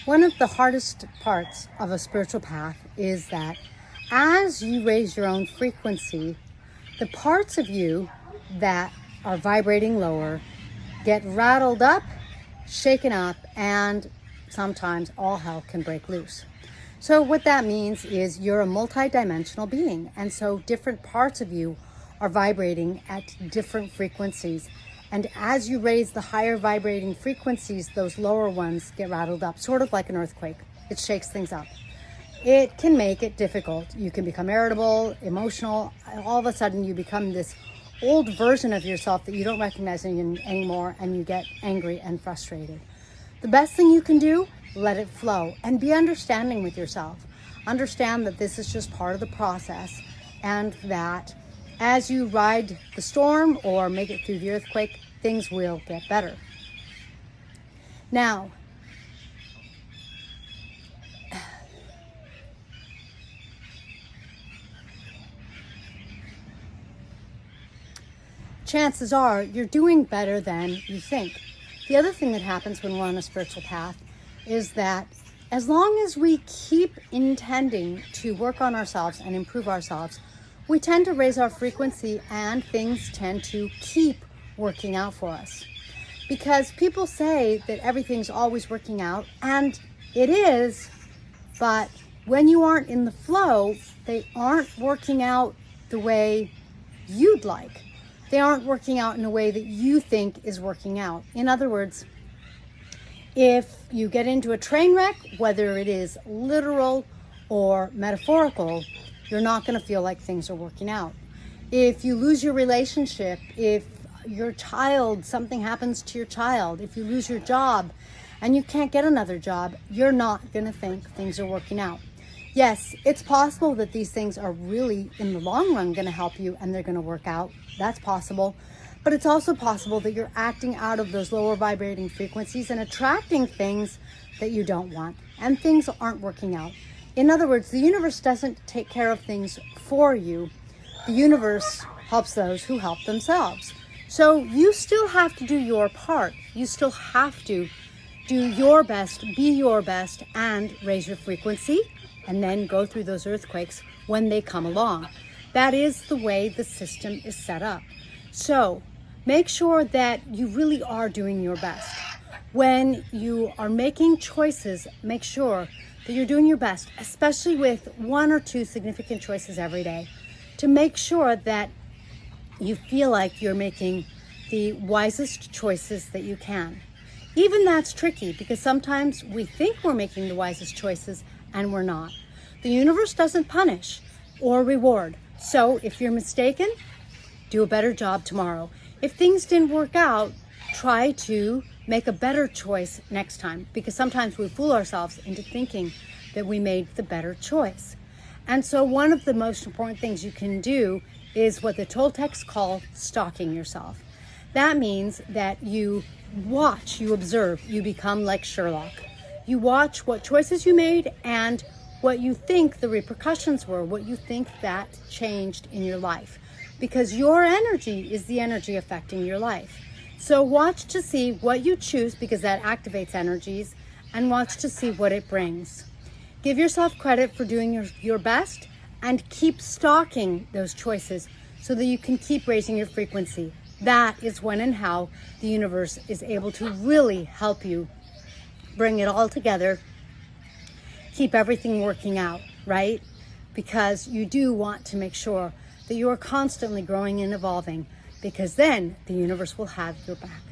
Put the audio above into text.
One of the hardest parts of a spiritual path is that as you raise your own frequency, the parts of you that are vibrating lower get rattled up, shaken up, and sometimes all hell can break loose. So what that means is you're a multidimensional being, and so different parts of you are vibrating at different frequencies. And as you raise the higher vibrating frequencies, those lower ones get rattled up, sort of like an earthquake. It shakes things up. It can make it difficult. You can become irritable, emotional. All of a sudden you become this old version of yourself that you don't recognize anymore, and you get angry and frustrated. The best thing you can do, let it flow and be understanding with yourself. Understand that this is just part of the process, and that as you ride the storm or make it through the earthquake, things will get better. Now, chances are you're doing better than you think. The other thing that happens when we're on a spiritual path is that as long as we keep intending to work on ourselves and improve ourselves, we tend to raise our frequency and things tend to keep working out for us. Because people say that everything's always working out, and it is, but when you aren't in the flow, they aren't working out the way you'd like. They aren't working out in a way that you think is working out. In other words, if you get into a train wreck, whether it is literal or metaphorical, you're not going to feel like things are working out. If you lose your relationship, if your child, something happens to your child, if you lose your job and you can't get another job, you're not going to think things are working out. Yes, it's possible that these things are really, in the long run, going to help you and they're going to work out. That's possible. But it's also possible that you're acting out of those lower vibrating frequencies and attracting things that you don't want, and things aren't working out. In other words, the universe doesn't take care of things for you. The universe helps those who help themselves. So you still have to do your part. You still have to do your best, be your best, and raise your frequency, and then go through those earthquakes when they come along. That is the way the system is set up. So make sure that you really are doing your best. When you are making choices, make sure that you're doing your best, especially with 1 or 2 significant choices every day, to make sure that you feel like you're making the wisest choices that you can. Even that's tricky, because sometimes we think we're making the wisest choices and we're not. The universe doesn't punish or reward. So if you're mistaken, do a better job tomorrow. If things didn't work out, try to make a better choice next time, because sometimes we fool ourselves into thinking that we made the better choice. And so one of the most important things you can do is what the Toltecs call stalking yourself. That means that you watch, you observe, you become like Sherlock. You watch what choices you made and what you think the repercussions were, what you think that changed in your life. Because your energy is the energy affecting your life. So watch to see what you choose, because that activates energies, and watch to see what it brings. Give yourself credit for doing your best, and keep stalking those choices so that you can keep raising your frequency. That is when and how the universe is able to really help you bring it all together, keep everything working out, right? Because you do want to make sure that you are constantly growing and evolving, because then the universe will have your back.